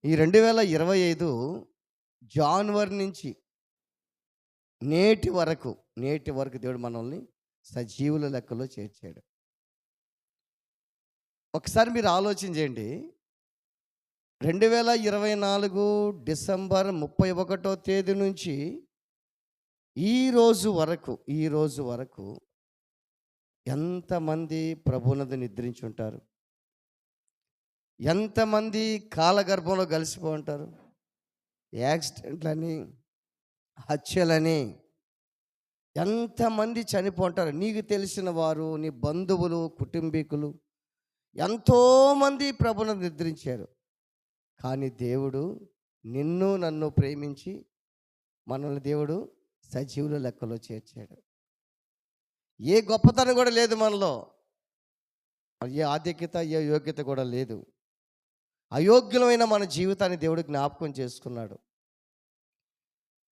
ఈ 2025 జాన్వరి నుంచి నేటి వరకు దేవుడు మనల్ని సజీవుల లెక్కలో చేర్చాడు. ఒకసారి మీరు ఆలోచన చేయండి. 2024 డిసెంబర్ 31వ తేదీ నుంచి ఈ రోజు వరకు ఎంతమంది ప్రభువునందు నిద్రించి ఉంటారు? ఎంతమంది కాలగర్భంలో కలిసిపోయి ఉంటారు? యాక్సిడెంట్లని, హత్యలని ఎంతమంది చనిపోంటారు? నీకు తెలిసిన వారు, నీ బంధువులు, కుటుంబీకులు ఎంతోమంది ప్రభువును నిద్రించారు. కానీ దేవుడు నిన్ను నన్ను ప్రేమించి మనల్ని దేవుడు సజీవుల లెక్కలో చేర్చాడు. ఏ గొప్పతనం కూడా లేదు మనలో, ఏ ఆధిక్యత, ఏ యోగ్యత కూడా లేదు. అయోగ్యమైన మన జీవితాన్ని దేవుడు జ్ఞాపకం చేసుకున్నాడు.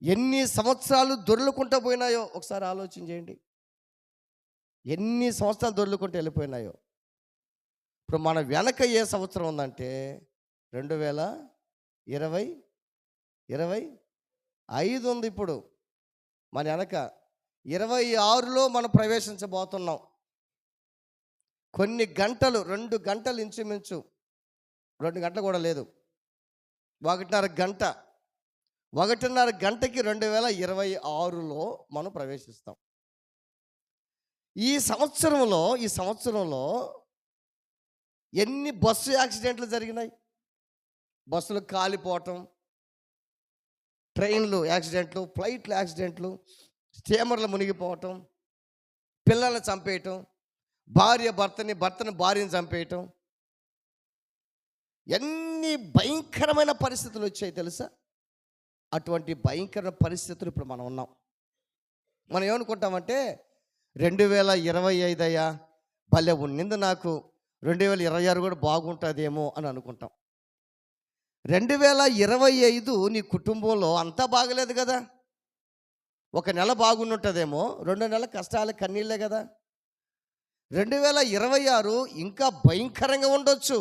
ఎన్ని సంవత్సరాలు దొర్లుకుంటూ పోయినాయో ఒకసారి ఆలోచన చేయండి. ఎన్ని సంవత్సరాలు దొర్లుకుంటూ వెళ్ళిపోయినాయో. ఇప్పుడు మన వెనక ఏ సంవత్సరం ఉందంటే 2025 ఉంది. ఇప్పుడు మన వెనక 26లో మనం ప్రవేశించబోతున్నాం. కొన్ని గంటలు, 2 గంటలు ఇంచుమించు, 2 గంటలు కూడా లేదు, 1.5 గంటకి 2026లో మనం ప్రవేశిస్తాం. ఈ సంవత్సరంలో ఎన్ని బస్సు యాక్సిడెంట్లు జరిగినాయి? బస్సులు కాలిపోవటం, ట్రైన్లు యాక్సిడెంట్లు, ఫ్లైట్లు యాక్సిడెంట్లు, స్టీమర్లు మునిగిపోవటం, పిల్లల్ని చంపేయటం, భర్తని భార్యని చంపేయటం, ఎన్ని భయంకరమైన పరిస్థితులు వచ్చాయి తెలుసా? అటువంటి భయంకరమైన పరిస్థితులు ఇప్పుడు మనం ఉన్నాం. మనం ఏమనుకుంటామంటే 2025 అయ్యా భలే ఉన్నింది, నాకు 2026 కూడా బాగుంటుందేమో అని అనుకుంటాం. 2025 నీ కుటుంబంలో అంతా బాగలేదు కదా. ఒక నెల బాగుంటుందేమో, 2 నెలల కష్టాలు కన్నీళ్ళే కదా. 2026 ఇంకా భయంకరంగా ఉండొచ్చు.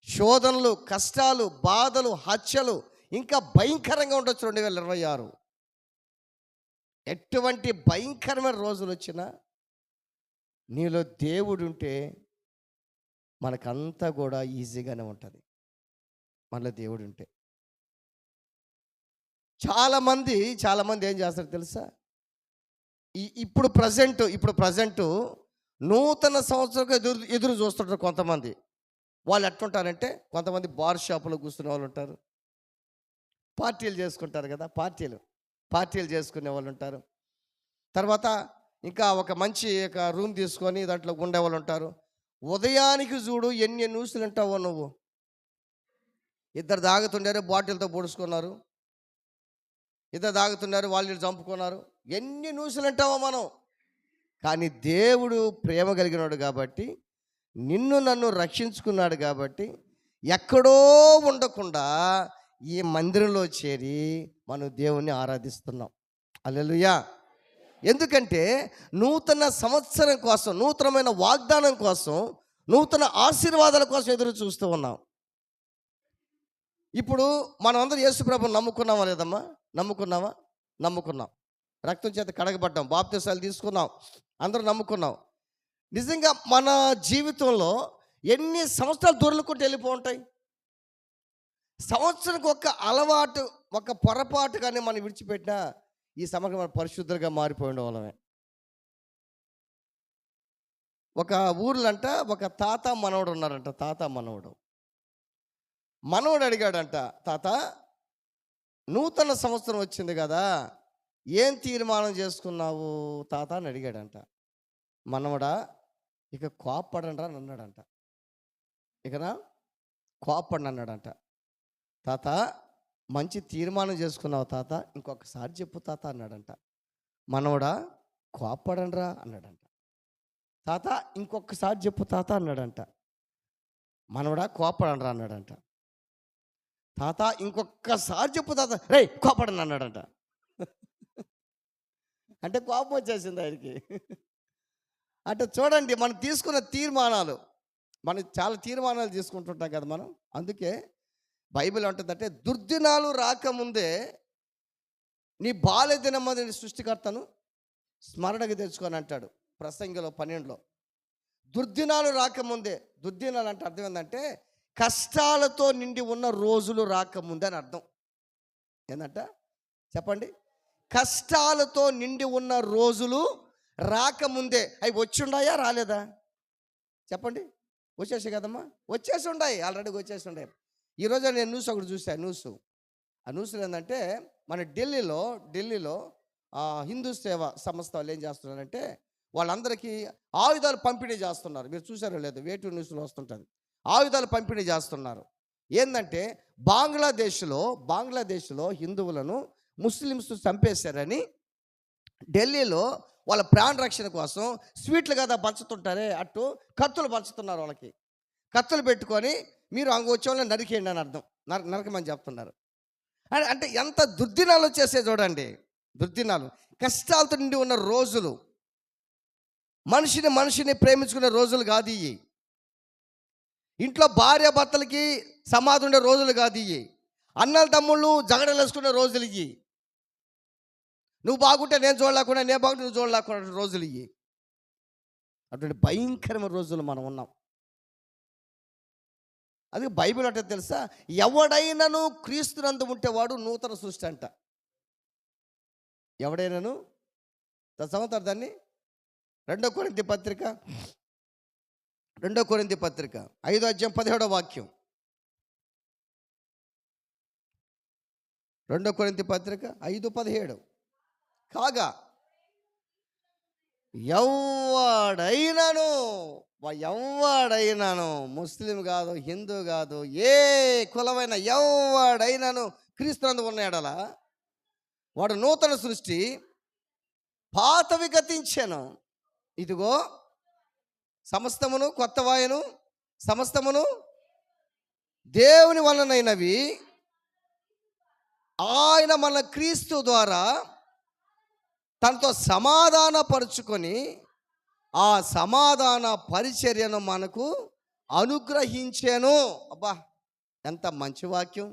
శోధనలు, కష్టాలు, బాధలు, హత్యలు ఇంకా భయంకరంగా ఉండొచ్చు 2026. ఎటువంటి భయంకరమైన రోజులు వచ్చినా నీలో దేవుడు ఉంటే మనకంతా కూడా ఈజీగానే ఉంటుంది. మనలో దేవుడు ఉంటే చాలామంది ఏం చేస్తారు తెలుసా? ఇప్పుడు ప్రజెంటు నూతన సంవత్సరం ఎదురు చూస్తుంటారు కొంతమంది. వాళ్ళు ఎట్లుంటారంటే, కొంతమంది బార్ షాపులో కూర్చునే వాళ్ళు ఉంటారు, పార్టీలు చేసుకుంటారు కదా, పార్టీలు చేసుకునే వాళ్ళు ఉంటారు. తర్వాత ఇంకా ఒక మంచి రూమ్ తీసుకొని దాంట్లో ఉండేవాళ్ళు ఉంటారు. ఉదయానికి చూడు ఎన్ని న్యూస్లు వింటావో నువ్వు. ఇద్దరు తాగుతుండారు, బాటిల్తో పొడుచుకున్నారు, ఇద్దరు తాగుతున్నారు, వాళ్ళు చంపుకున్నారు, ఎన్ని న్యూస్లు వింటావో మనం. కానీ దేవుడు ప్రేమ కలిగినాడు కాబట్టి, నిన్ను నన్ను రక్షించుకున్నాడు కాబట్టి, ఎక్కడో ఉండకుండా ఈ మందిరంలో చేరి మనం దేవుణ్ణి ఆరాధిస్తున్నాం. హల్లెలూయా. ఎందుకంటే నూతన సంవత్సరం కోసం, నూతనమైన వాగ్దానం కోసం, నూతన ఆశీర్వాదాల కోసం ఎదురు చూస్తూ ఉన్నాం. ఇప్పుడు మనం అందరూ యేసు ప్రభువుని నమ్ముకున్నామా లేదమ్మా? నమ్ముకున్నాం. రక్తం చేత కడగబడ్డాం, బాప్తిసాలు తీసుకున్నాం, అందరూ నమ్ముకున్నాం. నిజంగా మన జీవితంలో ఎన్ని సంవత్సరాలు దొర్లుకుంటూ వెళ్ళిపోతాయి. సంవత్సరానికి ఒక అలవాటు, ఒక పొరపాటు కానీ మనం విడిచిపెట్టినా ఈ సమగ్ర మనం పరిశుద్ధంగా మారిపోయిన వాళ్ళమే. ఒక ఊర్లంట ఒక తాత మనవడు ఉన్నారంట. మనవడు అడిగాడంట, తాత నూతన సంవత్సరం వచ్చింది కదా, ఏం తీర్మానం చేసుకున్నావు తాత అని అడిగాడంట. మనవడా, ఇక కోప్పడంరా అని అన్నాడంట. కోప్పడని. తాత మంచి తీర్మానం చేసుకున్నావు తాత, ఇంకొకసారి చెప్పు తాత అన్నాడంట. మనవడా, కోప్పడంరా అన్నాడంట. తాత ఇంకొకసారి చెప్పు తాత అన్నాడంట. మనవడా, కోప్పడంరా అన్నాడంట. తాత ఇంకొకసారి చెప్పు తాత, రే కోప్పడని అన్నాడంట. అంటే కోపం వచ్చేసింది ఆయనకి. అంటే చూడండి, మనం తీసుకున్న తీర్మానాలు మనం చాలా తీర్మానాలు తీసుకుంటుంటాం కదా మనం. అందుకే బైబిల్ అంటుందంటే దుర్దినాలు రాకముందే నీ బాల్య దినమందు నీ సృష్టికర్తను స్మరణకు తెచ్చుకొని అంటాడు ప్రసంగిలో 12లో. దుర్దినాలు రాకముందే, దుర్దినాలు అంటే అర్థం ఏంటంటే కష్టాలతో నిండి ఉన్న రోజులు రాకముందే అని అర్థం. ఏంటంట చెప్పండి? కష్టాలతో నిండి ఉన్న రోజులు రాకముందే. అవి వచ్చి ఉన్నాయా రాలేదా చెప్పండి? వచ్చేసి కదమ్మా, వచ్చేసి ఉన్నాయి, ఆల్రెడీ వచ్చేసి ఉన్నాయి. ఈరోజు నేను న్యూస్ ఒకటి చూసాను. ఆ న్యూస్లో ఏంటంటే మన ఢిల్లీలో హిందూ సేవ సంస్థ వాళ్ళు ఏం చేస్తున్నారంటే వాళ్ళందరికీ ఆయుధాలు పంపిణీ చేస్తున్నారు. మీరు చూసారో లేదు, వేటు న్యూస్లో వస్తుంటుంది. ఆయుధాలు పంపిణీ చేస్తున్నారు. ఏంటంటే బంగ్లాదేశ్లో హిందువులను ముస్లిమ్స్ చంపేశారని ఢిల్లీలో వాళ్ళ ప్రాణ రక్షణ కోసం స్వీట్లు కదా పంచుతుంటారే, అటు కత్తులు పంచుతున్నారు. వాళ్ళకి కత్తులు పెట్టుకొని మీరు అంగ వచ్చే వాళ్ళని నరికేయండి అని అర్థం, నరకమని చెప్తున్నారు. అంటే ఎంత దుర్దినాలు వచ్చేసే చూడండి. దుర్దినాలు, కష్టాలతో నిండి ఉన్న రోజులు, మనిషిని ప్రేమించుకునే రోజులు కాదు ఇవి. ఇంట్లో భార్య భర్తలకి సమాధి ఉండే రోజులు కాదు ఇవి. అన్నల తమ్ముళ్ళు జగడలు వేసుకునే రోజులు ఇవి. నువ్వు బాగుంటే నేను చూడలేకుండా, నేను బాగుంటే నువ్వు చూడలేకుండా రోజులు ఇవి. అటువంటి భయంకరమైన రోజులు మనం ఉన్నాం. అది బైబిల్ అంటే తెలుసా, ఎవడైనాను క్రీస్తునందు ఉంటేవాడు నూతన సృష్టి అంట. ఎవడైనాను చదువుతారు దాన్ని. 2 కొరింథీ పత్రిక 5వ అధ్యాయం 17వ వాక్యం. 2 కొరింథీ పత్రిక 5:17. కాగా ఎవడైనాను ముస్లిం కాదు, హిందూ కాదు, ఏ కులమైన ఎవడైనాను క్రీస్తునందు ఉన్నాడలా వాడు నూతన సృష్టి, పాతవి గతించెను, ఇదిగో సమస్తమును కొత్తవాయను, సమస్తమును దేవుని వలనైనవి, ఆయన మన క్రీస్తు ద్వారా తనతో సమాధానపరుచుకొని ఆ సమాధాన పరిచర్యను మనకు అనుగ్రహించాను. అబ్బా, ఎంత మంచి వాక్యం.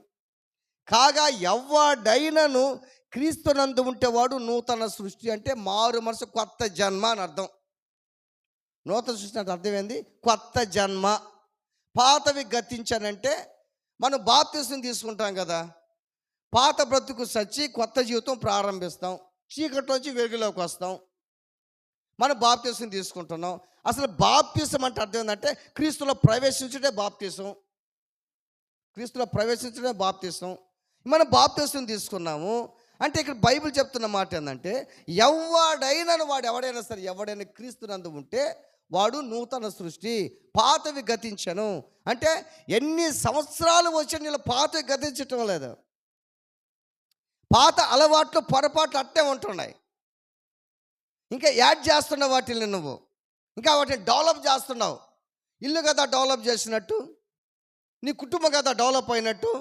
కాగా ఎవడైనను క్రీస్తునందు ఉంటేవాడు నూతన సృష్టి అంటే మారు మనసు, కొత్త జన్మ అని అర్థం. నూతన సృష్టి అంటే అర్థం ఏంది? కొత్త జన్మ. పాతవి గతించానంటే మనం బాప్తిసం తీసుకుంటాం కదా, పాత బ్రతుకు సచ్చి కొత్త జీవితం ప్రారంభిస్తాం, చీకట్లోంచి వెలుగులోకి వస్తాం. మనం బాప్తిసం తీసుకుంటున్నాం. అసలు బాప్తిసం అంటే అర్థం ఏంటంటే క్రీస్తులో ప్రవేశించడే బాప్తిసం. మనం బాప్తిసం తీసుకున్నాము అంటే ఇక్కడ బైబిల్ చెప్తున్న మాట ఏంటంటే ఎవడైనా సరే, ఎవడైనా క్రీస్తునందు ఉంటే వాడు నూతన సృష్టి, పాతవి గతించను. అంటే ఎన్ని సంవత్సరాలు వచ్చి నీళ్ళు పాతవి గతించటం లేదు. పాత అలవాట్లు పొరపాట్లు అట్టే ఉంటున్నాయి. ఇంకా యాడ్ చేస్తున్నావు వాటిని, నువ్వు ఇంకా వాటిని డెవలప్ చేస్తున్నావు. ఇల్లు కదా డెవలప్ చేసినట్టు, నీ కుటుంబం కదా డెవలప్ అయినట్టు,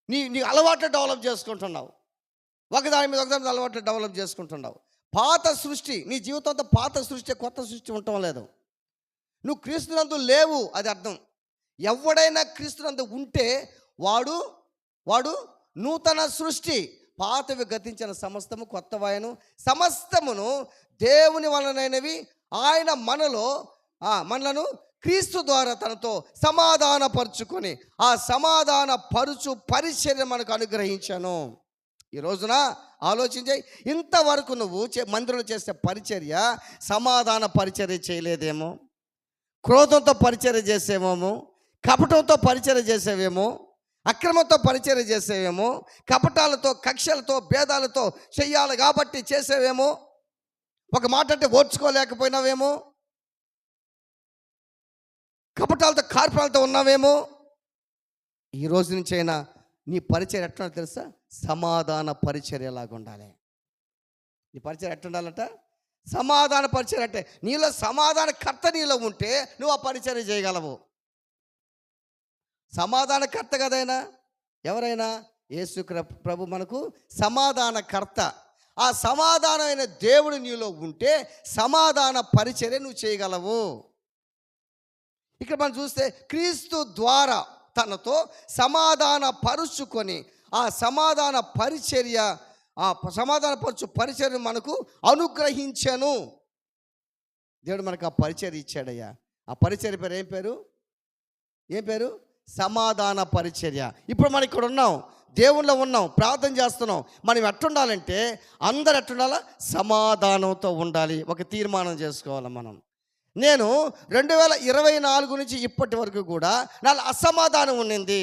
నీ అలవాట్లు డెవలప్ చేసుకుంటున్నావు. ఒకదాని మీద అలవాట్లు డెవలప్ చేసుకుంటున్నావు. పాత సృష్టి, నీ జీవితంతో పాత సృష్టి, కొత్త సృష్టి ఉండటం లేదు. నువ్వు క్రీస్తునందు లేవు, అది అర్థం. ఎవడైనా క్రీస్తునందు ఉంటే వాడు నూతన సృష్టి, పాతవి గతించిన సమస్తము కొత్తవాయను, సమస్తమును దేవుని వలనైనవి, ఆయన మనలను క్రీస్తు ద్వారా తనతో సమాధానపరుచుకొని ఆ సమాధాన పరిచర్య మనకు అనుగ్రహించాను. ఈ రోజున ఆలోచించే, ఇంతవరకు నువ్వు మందిరంలో చేసే పరిచర్య సమాధాన పరిచర్య చేయలేదేమో, క్రోధంతో పరిచర్య చేసేవేమో, కపటంతో పరిచర్య చేసేవేమో, అక్రమంతో పరిచర్య చేసేవేమో, కపటాలతో, కక్షలతో, భేదాలతో చెయ్యాలి కాబట్టి చేసేవేమో, ఒక మాట అంటే ఓర్చుకోలేకపోయినావేమో, కపటాలతో కార్పాలతో ఉన్నావేమో. ఈ రోజు నుంచి అయినా నీ పరిచర్య ఎట్లా తెలుసా? సమాధాన పరిచర్యలాగా ఉండాలి. నీ పరిచర్య ఎట్లా ఉండాలంట? సమాధాన పరిచర్య. అంటే నీలో సమాధానకర్త నీలో ఉంటే నువ్వు ఆ పరిచర్య చేయగలవు. సమాధానకర్త కదైనా ఎవరైనా, యేసు ప్రభు మనకు సమాధానకర్త. ఆ సమాధానమైన దేవుడు నీలో ఉంటే సమాధాన పరిచర్య నువ్వు చేయగలవు. ఇక్కడ మనం చూస్తే క్రీస్తు ద్వారా తనతో సమాధాన పరుచుకొని ఆ సమాధాన పరిచర్య, ఆ సమాధాన పరచు పరిచర్య మనకు అనుగ్రహించను. దేవుడు మనకు ఆ పరిచర్య ఇచ్చాడయ్యా. ఆ పరిచర్య పేరు ఏం పేరు? ఏం పేరు? సమాధాన పరిచర్య. ఇప్పుడు మనం ఇక్కడ ఉన్నాం, దేవుళ్ళో ఉన్నాం, ప్రార్థన చేస్తున్నాం. మనం ఎట్టుండాలంటే అందరు ఎట్టుండాలా? సమాధానంతో ఉండాలి. ఒక తీర్మానం చేసుకోవాలి మనం. నేను 2024 నుంచి ఇప్పటి వరకు కూడా నాలో అసమాధానం ఉండింది.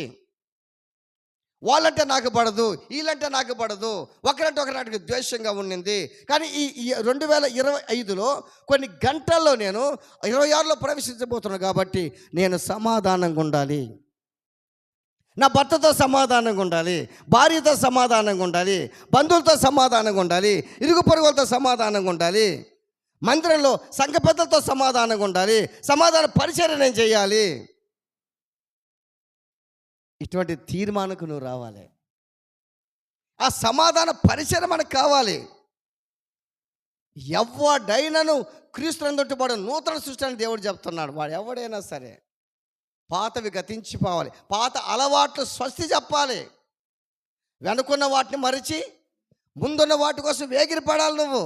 వాళ్ళంటే నాకు పడదు, వీళ్ళంటే నాకు పడదు, ఒకరంటే ఒకరికి ద్వేషంగా ఉండింది. కానీ ఈ 2025లో కొన్ని గంటల్లో నేను 26లో ప్రవేశించబోతున్నాను కాబట్టి నేను సమాధానంగా ఉండాలి. నా భర్తతో సమాధానంగా ఉండాలి, భార్యతో సమాధానంగా ఉండాలి, బంధువులతో సమాధానంగా ఉండాలి, ఇరుగు పొరుగులతో సమాధానంగా ఉండాలి, మందిరంలో సంఘ పెద్దలతో సమాధానంగా ఉండాలి, సమాధాన పరిచర్య నేను చేయాలి. ఇటువంటి తీర్మానకు నువ్వు రావాలి. ఆ సమాధాన పరిచర్య మనకు కావాలి. ఎవడైనాను క్రీస్తునందు వాడు నూతన సృష్టి అని దేవుడు చెప్తున్నాడు. వాడు ఎవడైనా సరే పాతవి గతించిపోవాలి, పాత అలవాట్లు స్వస్తి చెప్పాలి, వెనుకున్న వాటిని మరిచి ముందున్న వాటి కోసం వేగిరపడాలి నువ్వు.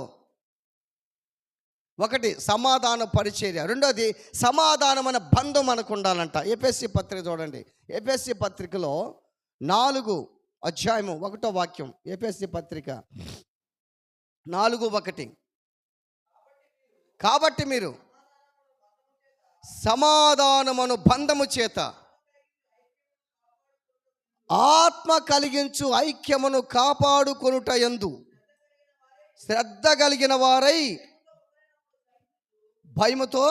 ఒకటి సమాధాన పరిచర్య, రెండోది సమాధానమైన బంధం మనకు ఉండాలంట. ఎఫెసీ పత్రిక చూడండి. ఎఫెసీ పత్రికలో 4 అధ్యాయము 1వ వాక్యం. ఎఫెసీ పత్రిక 4:1. కాబట్టి మీరు సమాధానమును బంధము చేత ఆత్మ కలిగించు ఐక్యమును కాపాడుకొనుట యందు శ్రద్ధ కలిగిన వారై భయముతో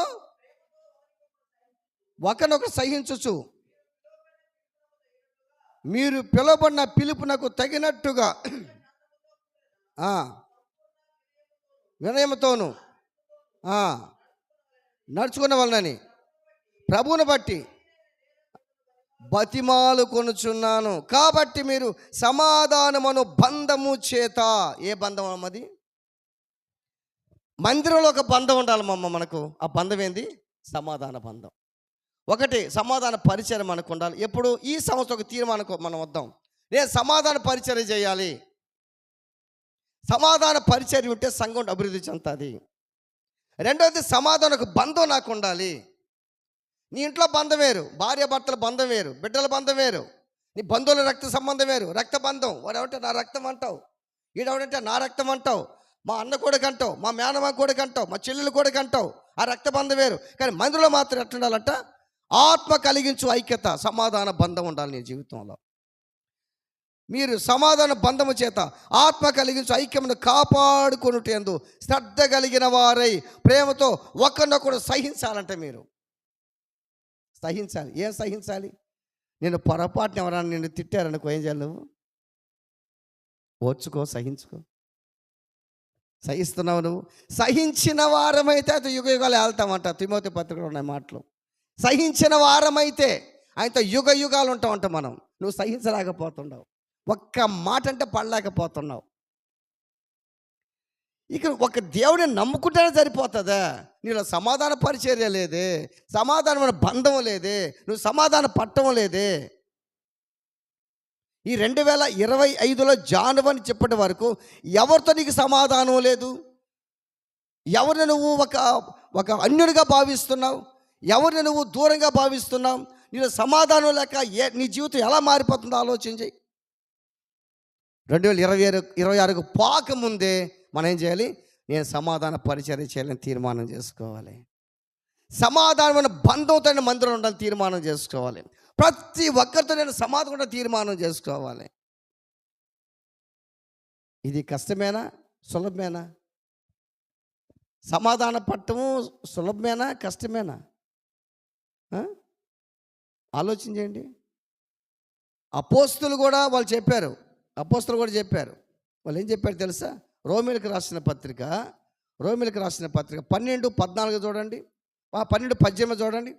ఒకనొకరు సహించుచు మీరు పిలువబడిన పిలుపునకు తగినట్టుగా వినయముతోను నడుచుకున్న వాళ్ళని ప్రభువును బట్టి బతిమాలు కొనుచున్నాను. కాబట్టి మీరు సమాధానమును బంధము చేత. ఏ బంధం అమ్మది? మందిరంలో ఒక బంధం ఉండాలి మనకు. ఆ బంధం ఏంది? సమాధాన బంధం. ఒకటి సమాధాన పరిచర్య మనకు ఉండాలి. ఎప్పుడు? ఈ సంవత్సరం ఒక తీర్మానం మనం వద్దాం, నేను సమాధాన పరిచర్య చేయాలి. సమాధాన పరిచర్య ఉంటే సంఘం అభివృద్ధి చెందుతుంది. రెండవది సమాధానకు బంధం నాకు ఉండాలి. నీ ఇంట్లో బంధం వేరు, భార్య భర్తల బంధం వేరు, బిడ్డల బంధం వేరు, నీ బంధువుల రక్త సంబంధం వేరు, రక్త బంధం. వాడు ఎవరంటే నా రక్తం అంటావు, ఈడెవడంటే నా రక్తం అంటావు, మా అన్న కొడుకు అంటావు, మా మేనమా కొడుకు అంటావు, మా చెల్లెలు కొడుకు అంటావు. ఆ రక్త బంధం వేరు. కానీ మందులో మాత్రం ఎట్లా ఉండాలంట? ఆత్మ కలిగించు ఐక్యత, సమాధాన బంధం ఉండాలి నీ జీవితంలో. మీరు సమాధాన బంధము చేత ఆత్మ కలిగించు ఐక్యమును కాపాడుకొనుటయందు శ్రద్ధ కలిగిన వారై ప్రేమతో ఒకరినొకరు సహించాలంటే మీరు సహించాలి. ఏం సహించాలి? నేను పొరపాటున ఎవరైనా నిన్ను తిట్టారనుకో, ఏం చేయాలి నువ్వు? ఓర్చుకో, సహించుకో. సహిస్తున్నావు నువ్వు? సహించిన వారమైతే అది యుగ యుగాలు వెళ్తామంట. తిమోతి పత్రికలో ఉన్నాయి మాటలు. సహించిన వారమైతే ఆయనతో యుగ యుగాలు ఉంటామంట మనం. నువ్వు సహించలేకపోతున్నావు, ఒక్క మాట అంటే పడలేకపోతున్నావు. ఇక ఒక దేవుడిని నమ్ముకుంటేనే సరిపోతుందా? నీలో సమాధాన పరిచర్య లేదే, సమాధానమైన బంధం లేదే, నువ్వు సమాధాన పట్టం లేదే. ఈ 2025లో జానువని చెప్పటి వరకు ఎవరితో నీకు సమాధానం లేదు. ఎవరిని నువ్వు ఒక అన్యుడిగా భావిస్తున్నావు, ఎవరిని నువ్వు దూరంగా భావిస్తున్నావు. నీలో సమాధానం లేక నీ జీవితం ఎలా మారిపోతుందో ఆలోచించి 2026కు పోకముందే మనం ఏం చేయాలి? నేను సమాధాన పరిచర్య చేయాలని తీర్మానం చేసుకోవాలి. సమాధానమైన బంధంతో మందిరం ఉండాలని తీర్మానం చేసుకోవాలి. ప్రతి ఒక్కరితో నేను సమాధానం తీర్మానం చేసుకోవాలి. ఇది కష్టమేనా? సులభమేనా? సమాధాన పట్టము సులభమేనా? కష్టమేనా? ఆలోచించండి. అపోస్తులు కూడా వాళ్ళు చెప్పారు. అపోస్తులు కూడా చెప్పారు. వాళ్ళు ఏం చెప్పారు తెలుసా? రోమిలకు రాసిన పత్రిక 12:14 చూడండి, 12:18 చూడండి.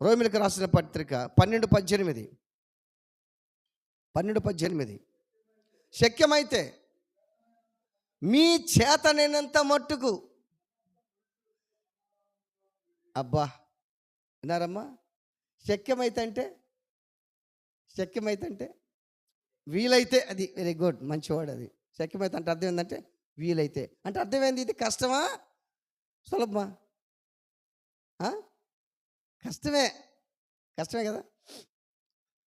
రోమిలకు రాసిన పత్రిక 12:18 శక్యమైతే మీ చేతనైనంత మట్టుకు. అబ్బా, విన్నారమ్మా? శక్యమైతే అంటే, శక్యమైతే అంటే వీలైతే, అది వెరీ గుడ్, మంచివాడు. అది శక్యమైతే అంటే అర్థం ఏంటంటే వీలైతే అంటే అర్థమైంది. ఇది కష్టమా సులభమా? ఆ? కష్టమే, కష్టమే కదా.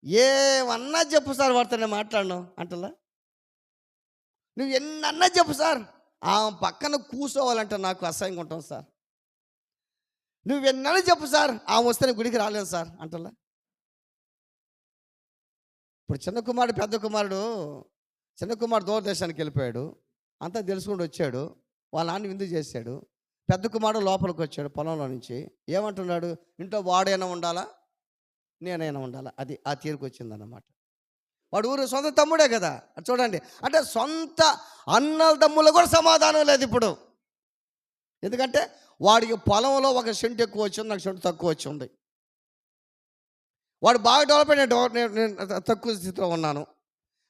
ఏమన్నా చెప్పు సార్, వాడితో నేను మాట్లాడను అంటలా. నువ్వు ఎన్నన్నా చెప్పు సార్, ఆ పక్కన కూర్చోవాలంటే నాకు అసహ్యంగా ఉంటాం సార్. నువ్వు ఎన్నన్నా చెప్పు సార్, ఆ వస్తే గుడికి రాలేదు సార్ అంటలా. ఇప్పుడు చిన్న కుమారుడు దూరదేశానికి వెళ్ళిపోయాడు. అంతా తెలుసుకుంటూ వచ్చాడు. వాళ్ళ నాన్న విందు చేశాడు. పెద్ద కుమారుడు లోపలికి వచ్చాడు పొలంలో నుంచి. ఏమంటున్నాడు? ఇంట్లో వాడైనా ఉండాలా, నేనైనా ఉండాలా. అది ఆ తీరుకు వచ్చిందన్నమాట. వాడు ఊరు సొంత తమ్ముడే కదా. చూడండి, అంటే సొంత అన్నల తమ్ముళ్ళు కూడా సమాధానం లేదు ఇప్పుడు. ఎందుకంటే వాడికి పొలంలో ఒక సెంటు ఎక్కువ వచ్చింది, నాకు సెంటు తక్కువ వచ్చింది. వాడు బాగా డెవలప్ అయిన, నేను తక్కువ స్థితిలో ఉన్నాను.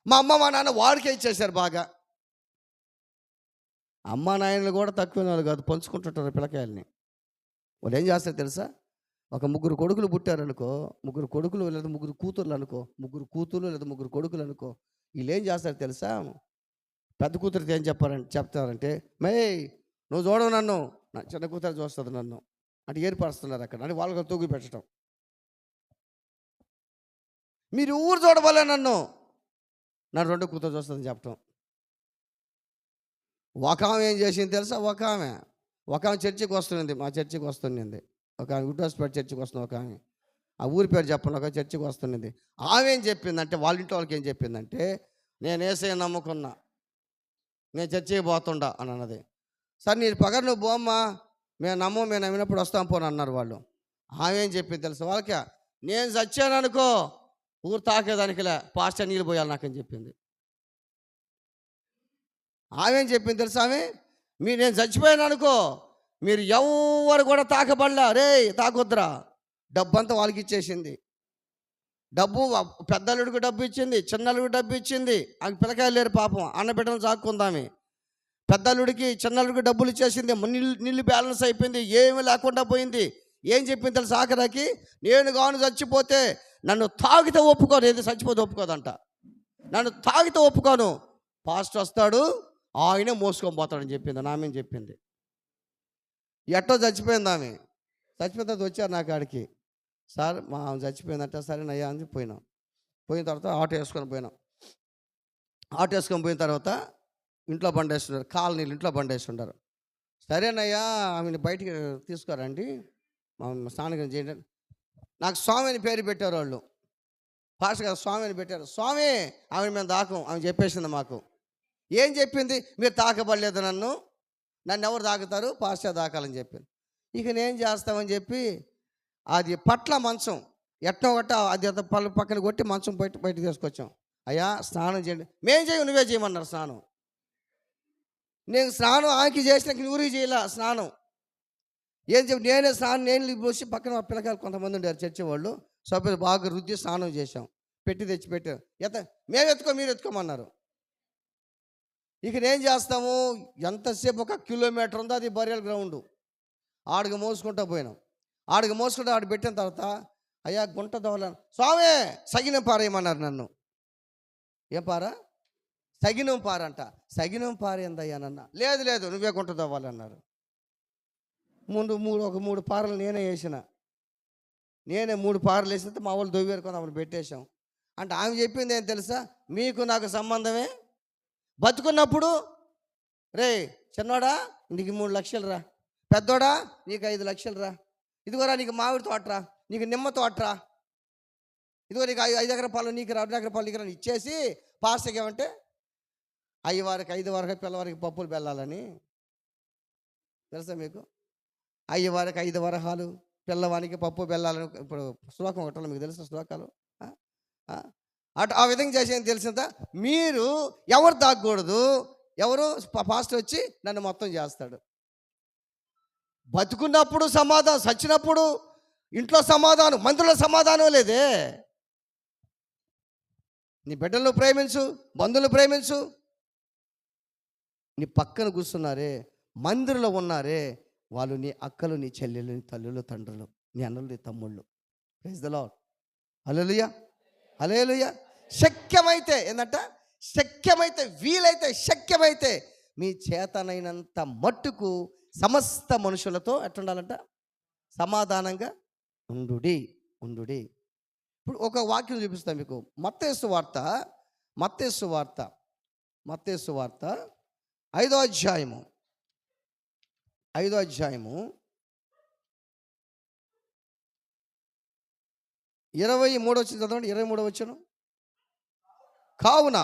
మా అమ్మ మా నాన్న వాడికే ఇచ్చేశారు బాగా. అమ్మ నాయనలు కూడా తక్కువ వాళ్ళు కాదు, పంచుకుంటుంటారు పిల్లకాయలని. వాళ్ళు ఏం చేస్తారు తెలుసా? ఒక ముగ్గురు కొడుకులు పుట్టారనుకో, ముగ్గురు కొడుకులు లేదా ముగ్గురు కూతుర్లు అనుకో, ముగ్గురు కూతుర్లు లేదా ముగ్గురు కొడుకులు అనుకో, వీళ్ళు ఏం చేస్తారు తెలుసా? పెద్ద కూతురికి ఏం చెప్తారంటే, మే నువ్వు చూడవు నన్ను, నా చిన్న కూతురు చూస్తుంది నన్ను అంటే ఏర్పరుస్తున్నారు అక్కడ. అంటే వాళ్ళకి తూగి పెట్టడం. మీరు ఊరు చూడవలే నన్ను, నా రెండో కూతురు చూస్తుందని చెప్పటం. ఒక ఆమె ఏం చేసింది తెలుసా? ఒక ఆమె చర్చికి వస్తుంది, మా చర్చికి వస్తుంది. ఒక ఆమె గుడ్డోస్పేట చర్చికి వస్తుంది. ఒక ఆమె, ఆ ఊరి పేరు చెప్పండి, ఒక చర్చికి వస్తుంది. ఆమె ఏం చెప్పిందంటే, వాళ్ళ ఇంట్లో వాళ్ళకి ఏం చెప్పిందంటే, నేను యేసయ్య నమ్ముకున్నా, నేను చర్చికి పోతుండా అని అన్నది. సరే నీ పగర్ నువ్వు పోమ్మా, మేము నమ్మినప్పుడు వస్తాం పోను అన్నారు వాళ్ళు. ఆమె ఏం చెప్పింది తెలుసా వాళ్ళకి? నేను చచ్చాను అనుకో, ఊరు తాకేదానికిలే, పాస్టర్ నీళ్ళు పోయాలి నాకని చెప్పింది. ఆమె ఏం చెప్పింది తెలుసా? నేను చచ్చిపోయాను అనుకో, మీరు ఎవరు కూడా తాకబడలా, రే తాకొద్దురా. డబ్బంతా వాళ్ళకి ఇచ్చేసింది. డబ్బు పెద్దల్లుడికి డబ్బు ఇచ్చింది, చిన్నల్లుడికి డబ్బు ఇచ్చింది. ఆమె పిల్లకాయలు లేరు పాపం, అన్నబిడ్డలు చాక్కుందామి. పెద్దల్లుడికి చిన్నల్లుడికి డబ్బులు ఇచ్చేసింది. నీళ్ళు బ్యాలెన్స్ అయిపోయింది, ఏమీ లేకుండా పోయింది. ఏం చెప్పింది తెలుసు ఆఖరికి? నేను గాను చచ్చిపోతే నన్ను తాగితే ఒప్పుకోను, ఏది చచ్చిపోతే ఒప్పుకోదంట. నన్ను తాగితే ఒప్పుకోను, పాస్టర్ వస్తాడు ఆయనే మోసుకొని పోతాడని చెప్పింది. నామేం చెప్పింది. ఎట్టో చచ్చిపోయింది ఆమె. చచ్చిపోయిన తర్వాత వచ్చారు నా కాడికి, సార్ మా ఆమె చచ్చిపోయిందంట. సరేనయ్యా అని పోయినాం. పోయిన తర్వాత ఆటో వేసుకొని పోయిన తర్వాత ఇంట్లో బండేస్తున్నారు, కాలనీలు ఇంట్లో బండేస్తుంటారు. సరేనయ్యా ఆమెను బయటికి తీసుకురండి, మా స్నానం చేయండి. నాకు స్వామి అని పేరు పెట్టారు వాళ్ళు. పాస్టర్ గారు స్వామి అని పెట్టారు. స్వామి ఆమె మేము దాకం, ఆమె చెప్పేసింది మాకు. ఏం చెప్పింది? మీరు తాకబడలేదు, నన్ను ఎవరు తాకుతారు, పాస్టర్ దాకాలని చెప్పింది. ఇక నేను చేస్తామని చెప్పి అది పట్ల మంచం ఎట్టో గట్ట అది పక్కన కొట్టి మంచం బయట తీసుకొచ్చాం. అయ్యా స్నానం చేయండి. మేం చేయం, నువ్వే చేయమన్నారు స్నానం. నేను స్నానం ఆకి చేసినాక ఊరికి చేయలే స్నానం. ఏం చెప్పి నేనే స్నానం, నేను పోసి పక్కన పిల్లకాయలు కొంతమంది ఉండారు చర్చి వాళ్ళు, సభ్యులు బాగా రుద్ది స్నానం చేసాం. తెచ్చి పెట్టారు. మేము మీరు ఎత్తుకోమన్నారు. ఇక నేను చేస్తాము, ఎంతసేపు 1 కిలోమీటర్ ఉందో అది బరియల్ గ్రౌండ్. ఆడికి మోసుకుంటూ పోయినాం. ఆడ పెట్టిన తర్వాత అయ్యా గుంట దోవలను స్వామి సగినం పారేయమన్నారు నన్ను. ఏం పారా? సగినం పారంట. సగినం పారేందయ్యా నన్న. లేదు నువ్వే గుంట దవ్వాలన్నారు. ముందు 3 పారలు నేనే వేసిన. 3 పారలు వేసినంత మా వాళ్ళు దొవ్వేరుకొని ఆమెను పెట్టేశాం. అంటే ఆమె చెప్పింది ఏం తెలుసా? మీకు నాకు సంబంధమే. బతుకున్నప్పుడు రే చిన్నోడా నీకు 3 లక్షలు రా, పెద్దోడా నీకు 5 లక్షలు రా, ఇదిగోరా నీకు మామిడి తోటరా, నీకు నిమ్మ తోటరా, ఇదిగో నీకు 5 ఎకరాల పొలం నీకు రా, 2 ఎకరాల పొలం నీకు రా ఇచ్చేసి పాస్టర్కి ఏమంటే 5 వరకు పిల్లవారికి పప్పులు బెల్లాలని తెలుసా మీకు? 5 వరహాలు పిల్లవానికి పప్పు బెల్లాలని ఇప్పుడు శ్లోకం ఒకటి మీకు తెలిసిన శ్లోకాలు. అటు ఆ విధంగా చేసేది తెలిసిందా? మీరు ఎవరు దాక్కూడదు, ఎవరు పాస్టర్ వచ్చి నన్ను మొత్తం చేస్తాడు. బతుకున్నప్పుడు సమాధానం, చచ్చినప్పుడు ఇంట్లో సమాధానం, మందులో సమాధానం లేదే. నీ బిడ్డలను ప్రేమించు, బంధువులను ప్రేమించు. నీ పక్కన కూర్చున్నారే, మందిరంలో ఉన్నారే, వాళ్ళు నీ అక్కలు, నీ చెల్లెలు, నీ తల్లులు, తండ్రులు, నీ అన్నలు నీ తమ్ముళ్ళు. Praise the lord. Hallelujah, hallelujah. శక్యమైతే ఏంటంట, శక్యమైతే, వీలైతే, శక్యమైతే మీ చేతనైనంత మట్టుకు సమస్త మనుషులతో ఎట్లుండాలంట, సమాధానంగా ఉండుడి. ఇప్పుడు ఒక వాక్యం చూపిస్తాను మీకు. మత్తయి సువార్త 5వ అధ్యాయము 23 వచ్చిన చదవండి. 23 వచ్చాను. కావున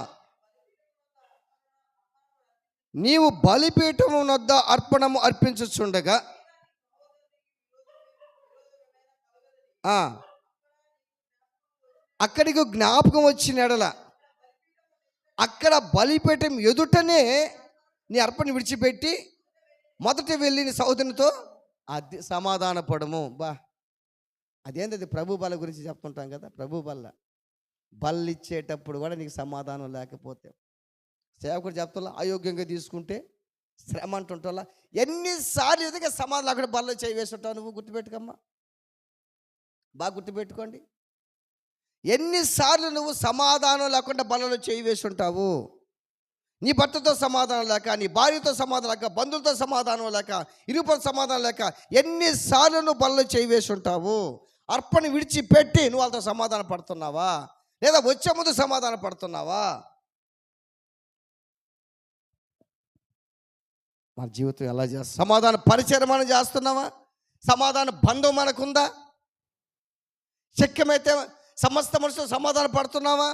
నీవు బలిపీఠము వద్ద అర్పణము అర్పించుచుండగా అక్కడికి జ్ఞాపకం వచ్చిన ఎడల అక్కడ బలిపీఠం ఎదుటనే నీ అర్పణ విడిచిపెట్టి మొదట వెళ్ళి నీ సహోదరునితో అది సమాధాన పడము. అదేంటది, ప్రభు బల గురించి చెప్తుంటాం కదా. ప్రభు బల్ల ఇచ్చేటప్పుడు కూడా నీకు సమాధానం లేకపోతే, సేవకుడు చెప్తా అయోగ్యంగా తీసుకుంటే శ్రమ అంటుంటా. ఎన్నిసార్లు ఎదుగా సమాధానం అక్కడ బల్ల చేయి వేస్తుంటావు నువ్వు. గుర్తుపెట్టుకమ్మా, బాగా గుర్తుపెట్టుకోండి. ఎన్నిసార్లు నువ్వు సమాధానం లేకుండా బల్లలో చేయి వేస్తుంటావు. నీ భర్తతో సమాధానం లేక, నీ భార్యతో సమాధానం లేక, బంధువులతో సమాధానం లేక, ఇరుపల సమాధానం లేక ఎన్నిసార్లు నువ్వు బల్లలో చేయి వేస్తుంటావు. అర్పణ విడిచిపెట్టి నువ్వు వాళ్ళతో సమాధానం పడుతున్నావా, లేదా వచ్చే ముందు సమాధానం పడుతున్నావా? మన జీవితం ఎలా చేస్తా? సమాధాన పరిచయం మనం చేస్తున్నావా? సమాధాన బంధం మనకుందా? శక్యమైతే సమస్త మనుషులు సమాధాన పడుతున్నావా?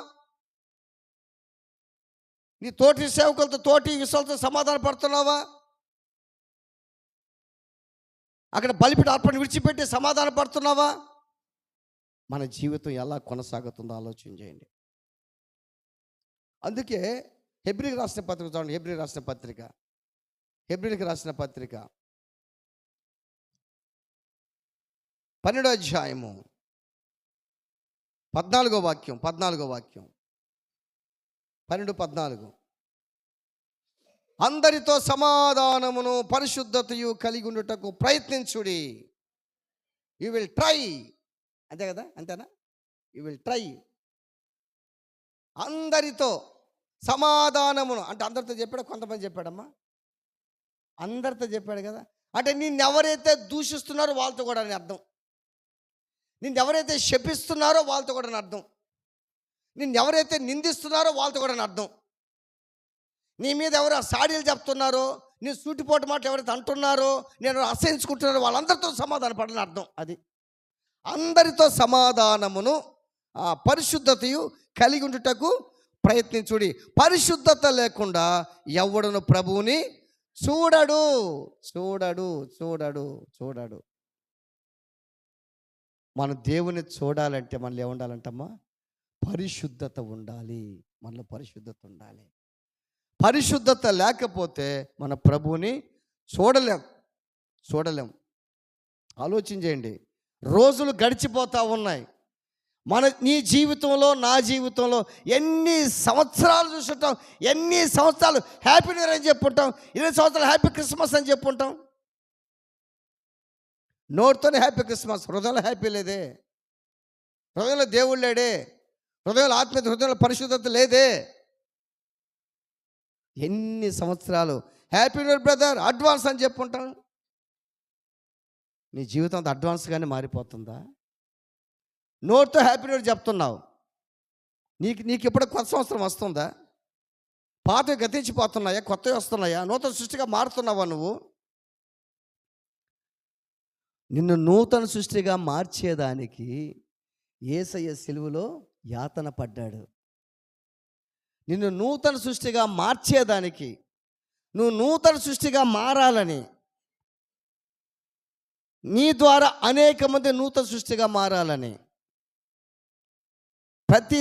నీ తోటి సేవకులతో, తోటి విశ్వాలతో సమాధాన పడుతున్నావా? అక్కడ బలిపీఠ అర్పణ విడిచిపెట్టి సమాధాన పడుతున్నావా? మన జీవితం ఎలా కొనసాగుతుందో ఆలోచన చేయండి. అందుకే హెబ్రీకి రాసిన పత్రిక చూడండి. హెబ్రీకి రాసిన పత్రిక 12వ అధ్యాయము 14వ వాక్యం. 12:14 అందరితో సమాధానమును పరిశుద్ధతయు కలిగి ఉండుటకు ప్రయత్నించుడి. You will try. అంతే కదా, అంతేనా? You will try. అందరితో సమాధానమును అంటే అందరితో చెప్పాడు, కొంతమంది చెప్పాడమ్మా, అందరితో చెప్పాడు కదా. అంటే నిన్నెవరైతే దూషిస్తున్నారో వాళ్ళతో కూడా అని అర్థం. నిన్నెవరైతే శపిస్తున్నారో వాళ్ళతో కూడా అని అర్థం. నిన్నెవరైతే నిందిస్తున్నారో వాళ్ళతో కూడా అని అర్థం. నీ మీద ఎవరు సాడీలు చెప్తున్నారో, నీ సూటిపోటు మాటలు ఎవరైతే అంటున్నారో, నేను అసహించుకుంటున్నారో వాళ్ళందరితో సమాధాన పడని అర్థం. అది అందరితో సమాధానమును పరిశుద్ధతయు కలిగి ఉండుటకు ప్రయత్నించుడి. పరిశుద్ధత లేకుండా ఎవడును ప్రభువుని చూడడు. మన దేవుని చూడాలంటే మనలో ఏముండాలంటమ్మా? పరిశుద్ధత ఉండాలి. మనలో పరిశుద్ధత ఉండాలి. పరిశుద్ధత లేకపోతే మన ప్రభువుని చూడలేం. ఆలోచన చేయండి. రోజులు గడిచిపోతూ ఉన్నాయి. నీ జీవితంలో, నా జీవితంలో ఎన్ని సంవత్సరాలు చూసుంటాం. ఎన్ని సంవత్సరాలు హ్యాపీ న్యూ ఇయర్ అని చెప్పుంటాం, 20 సంవత్సరాలు హ్యాపీ క్రిస్మస్ అని చెప్పుంటాం. నోటితోనే హ్యాపీ క్రిస్మస్, హృదయంలో హ్యాపీ లేదే. హృదయంలో దేవుడు లేడే. హృదయంలో ఆత్మీయత, హృదయంలో పరిశుద్ధత లేదే. ఎన్ని సంవత్సరాలు happy new year brother advance అని చెప్పుంటాం. నీ జీవితం అంత అడ్వాన్స్గానే మారిపోతుందా? నోటితో హ్యాపీ న్యూ ఇయర్ చెప్తున్నావు. నీకు ఇప్పుడు కొత్త సంవత్సరం వస్తుందా? పాతవి గతించిపోతున్నాయా? కొత్తవి వస్తున్నాయా? నూతన సృష్టిగా మారుతున్నావా నువ్వు? నిన్ను నూతన సృష్టిగా మార్చేదానికి యేసయ్య సిలువలో యాతన పడ్డాడు. నిన్ను నూతన సృష్టిగా మార్చేదానికి, నువ్వు నూతన సృష్టిగా మారాలని, నీ ద్వారా అనేక మంది నూతన సృష్టిగా మారాలని ప్రతి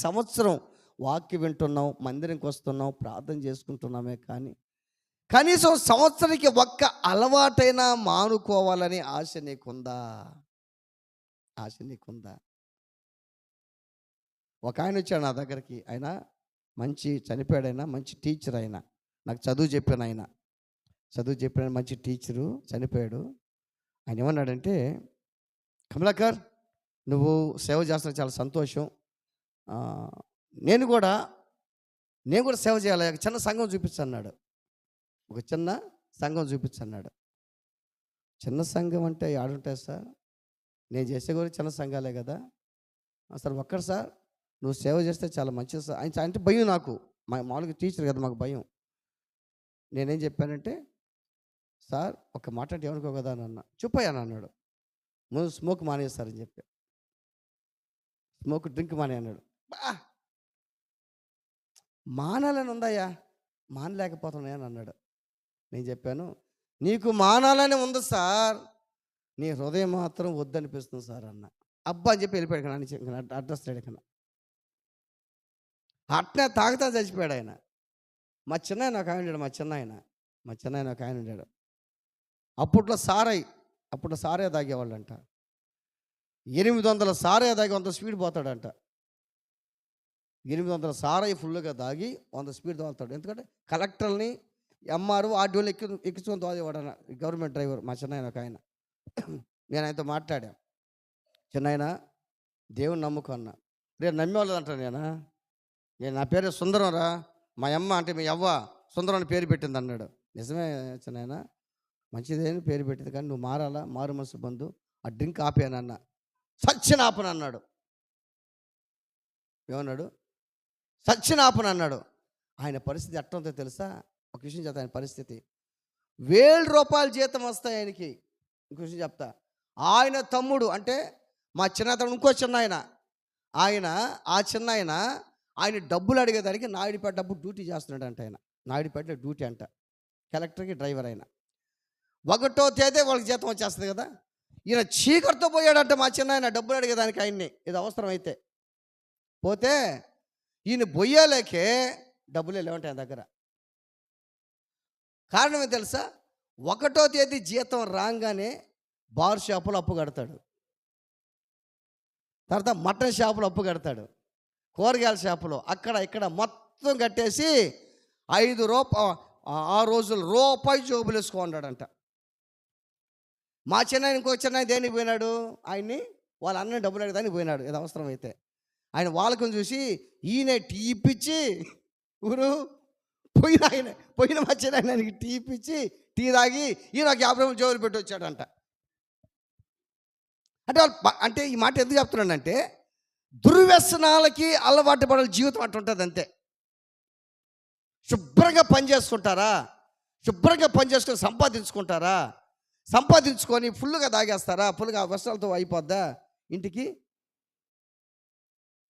సంవత్సరం వాక్యం వింటున్నాం, మందిరంకి వస్తున్నాం, ప్రార్థన చేసుకుంటున్నామే. కానీ కనీసం సంవత్సరానికి ఒక్క అలవాటైనా మానుకోవాలని ఆశ నీకుందా? ఒక ఆయన వచ్చాడు నా దగ్గరికి. ఆయన మంచి చనిపోయాడైనా, మంచి టీచర్. ఆయన నాకు చదువు చెప్పిన మంచి టీచరు చనిపోయాడు. ఆయన ఏమన్నాడంటే, కమలాకర్, నువ్వు సేవ చేస్తున్న చాలా సంతోషం. ఆ, నేను కూడా నేను కూడా సేవ చేయాలి, ఒక చిన్న సంఘం చూపించన్నాడు. ఒక చిన్న సంఘం చూపించన్నాడు. చిన్న సంఘం అంటే ఆడుంటాయి సార్, నేను చేసే కూడా చిన్న సంఘాలే కదా. అసలు ఒక్కడు సార్, నువ్వు సేవ చేస్తే చాలా మంచిది సార్. ఆయన అంటే భయం నాకు, మామూలుగా టీచర్ కదా, మాకు భయం. నేనేం చెప్పానంటే, సార్ ఒక మాట అంటే ఏమనుకో కదా అని అన్న. చెప్పాను అన్నాడు. ముందు స్మోక్ మానేస్తారని చెప్పి, స్మోక్ డ్రింక్ మానే అన్నాడు. బా, మానాలని ఉందయ్యా, మానలేకపోతున్నాయని అన్నాడు. నేను చెప్పాను, నీకు మానాలని ఉంది సార్, నీ హృదయం మాత్రం వద్దనిపిస్తుంది సార్ అన్న. అబ్బా అని చెప్పి వెళ్ళిపోయాడు కానీ అడ్రస్ లేడు ఇక్కడ. అట్నే తాగుతా చచ్చిపోయాడు ఆయన. మా చిన్నాయన ఒక ఆయన ఉండాడు, మా చిన్నాయన ఒక ఆయన ఉండాడు. అప్పట్లో సారాయి తాగేవాళ్ళంట. 800 సారాయి తాగి 100 స్పీడ్ పోతాడంట. 800 సారాయి ఫుల్గా తాగి 100 స్పీడ్ తోలుతాడు. ఎందుకంటే కలెక్టర్ని, ఎంఆర్, ఆర్డీఓలు ఎక్కించుకొని తోలేవాడు అన్న, గవర్నమెంట్ డ్రైవర్ మా చిన్నాయన ఒక ఆయన. నేను ఆయనతో మాట్లాడా, చిన్నాయన దేవుని నమ్ముకో అన్న. రేపు నమ్మేవాళ్ళు అంటాను నేను నా పేరు సుందరం రా, మా అమ్మ అంటే మీ అవ్వ సుందరం అని పేరు పెట్టింది అన్నాడు. నిజమే చిన్నాయన, మంచిదేని పేరు పెట్టింది, కానీ నువ్వు మారాలా, మారు మనసు బంధు, ఆ డ్రింక్ ఆపేనన్న. సచ్చిన ఆపను అన్నాడు. ఏమన్నాడు? సచ్చిన ఆపను అన్నాడు. ఆయన పరిస్థితి ఎట్లా ఉందో తెలుసా? ఒక విషయం చెప్తా, ఆయన పరిస్థితి 1000 రూపాయల జీతం వస్తాయి ఆయనకి. ఇంకో విషయం చెప్తా, ఆయన తమ్ముడు అంటే మా చిన్న తమ్ముడు, ఇంకో చిన్న ఆయన ఆ చిన్న ఆయన డబ్బులు అడిగేదానికి నాయుడుపేట డబ్బు డ్యూటీ చేస్తున్నాడు అంట. ఆయన నాయుడుపేటలో డ్యూటీ అంట, కలెక్టర్కి డ్రైవర్. ఆయన 1వ తేదీ వాళ్ళకి జీతం వచ్చేస్తుంది కదా. ఈయన చీకటితో పోయాడంట మా చిన్న డబ్బులు అడిగేదానికి ఆయన్ని, ఇది అవసరం అయితే. పోతే ఈయన బొయ్యాలేకే డబ్బులు లేవంటాయి ఆయన దగ్గర. కారణం ఏం తెలుసా? 1వ తేదీ జీతం రాగానే బార్ షాపులో అప్పు కడతాడు, తర్వాత మటన్ షాపులో అప్పు కడతాడు, కూరగాయల షాపులో అక్కడ ఇక్కడ మొత్తం కట్టేసి 5 రూపాయలు ఆ రోజులు రూపాయి జోబులు వేసుకున్నాడంట. మా చిన్న ఇంకో చిన్న దేనికి పోయినాడు? ఆయన్ని వాళ్ళ అన్న డబ్బులు అడిగేదానికి పోయినాడు, ఇది అవసరం అయితే. ఆయన వాళ్ళకం చూసి ఈయన టీ ఇప్పించి ఊరు పోయిన మా చిన్న ఆయనకి టీ ఇప్పించి టీ తాగి ఈయన 50 రూపాయలు జోబులు పెట్టి వచ్చాడంట. అంటే అంటే ఈ మాట ఎందుకు చెప్తున్నానంటే, దుర్వ్యసనాలకి అలవాటు పడాలి జీవితం అట్లా ఉంటుంది అంతే. శుభ్రంగా పని చేసుకుంటారా, శుభ్రంగా పని చేసుకొని సంపాదించుకుంటారా, సంపాదించుకొని ఫుల్గా తాగేస్తారా, ఫుల్గా వ్యసనాలతో అయిపోద్దా, ఇంటికి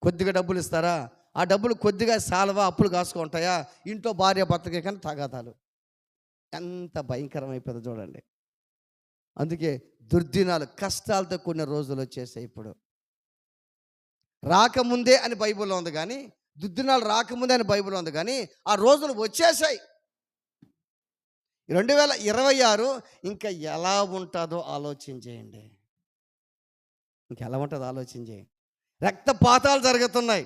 కొద్దిగా డబ్బులు ఇస్తారా, ఆ డబ్బులు కొద్దిగా సాలవా అప్పులు కాసుకుంటాయా, ఇంట్లో భార్య భర్తకే కానీ తగాదాలు. ఎంత భయంకరమైపోయిందో చూడండి. అందుకే దుర్దినాలు, కష్టాలతో కొన్ని రోజులు వచ్చేసాయి. ఇప్పుడు రాకముందే అని బైబిల్లో ఉంది కానీ, దుర్దినాలు రాకముందే అని బైబిల్లో ఉంది కానీ, ఆ రోజులు వచ్చేసాయి. 2026 ఇంకా ఎలా ఉంటుందో ఆలోచన చేయండి. ఇంకెలా ఉంటుందో ఆలోచన చేయండి. రక్తపాతాలు జరుగుతున్నాయి.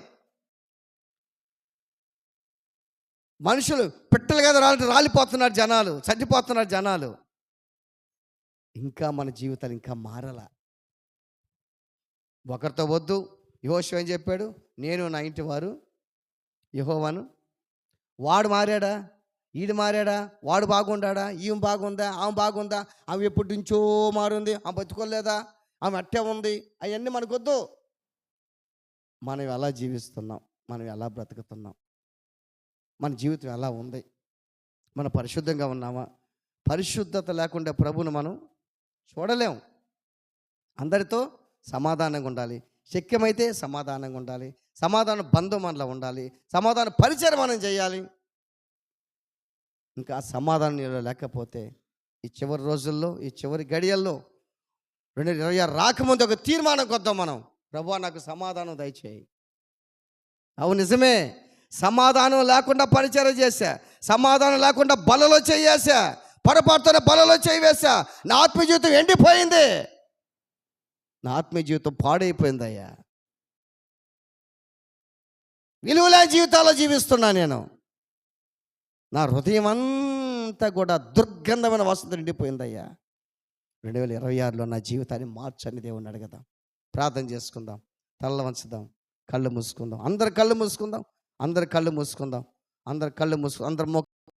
మనుషులు పిట్టలు కదా రాలిపోతున్నారు జనాలు, చచ్చిపోతున్నారు జనాలు. ఇంకా మన జీవితాలు ఇంకా మారాల. ఒకరితో వద్దు. యెహోషువ ఏం చెప్పాడు? నేను నా ఇంటి వారు యెహోవాను. వాడు మారాడా, ఈడు మారాడా, వాడు బాగుండా, ఈమె బాగుందా, ఆమె బాగుందా, ఆమె ఎప్పటి నుంచో మారుంది, ఆమె బతుకోలేదా, ఆమె అట్టే ఉంది, అవన్నీ మనకొద్దు. మనం ఎలా జీవిస్తున్నాం, మనం ఎలా బ్రతుకుతున్నాం, మన జీవితం ఎలా ఉంది, మనం పరిశుద్ధంగా ఉన్నామా? పరిశుద్ధత లేకుండా ప్రభువును మనం చూడలేం. అందరితో సమాధానంగా ఉండాలి, శక్యమైతే సమాధానంగా ఉండాలి, సమాధాన బంధం మనలో ఉండాలి, సమాధాన పరిచయం మనం చేయాలి. ఇంకా సమాధానం లేకపోతే ఈ చివరి రోజుల్లో, ఈ చివరి గడియల్లో 2026 రాకముందు ఒక తీర్మానం కొద్దాం మనం. ప్రభువా నాకు సమాధానం దయచేయి. అవును నిజమే, సమాధానం లేకుండా పరిచయం చేశా, సమాధానం లేకుండా బలలో చేయేసా, పొరపాటుతోనే బలలో చేయివేసా, నా ఆత్మీయ జీవితం ఎండిపోయింది, నా ఆత్మీయ జీవితం పాడైపోయిందయ్యా. విలువలే జీవితాల్లో జీవిస్తున్నా నేను. నా హృదయం అంతా కూడా దుర్గంధమైన వాసనతో నిండిపోయిందయ్యా. 2026లో నా జీవితాన్ని మార్చని దేవుణ్ణి అడగదాం. ప్రార్థన చేసుకుందాం. తలలు వంచుదాం. కళ్ళు మూసుకుందాం. అందరు కళ్ళు మూసుకుందాం. అందరు కళ్ళు మూసుకుందాం. అందరు కళ్ళు మూసుకుందాం. అందరు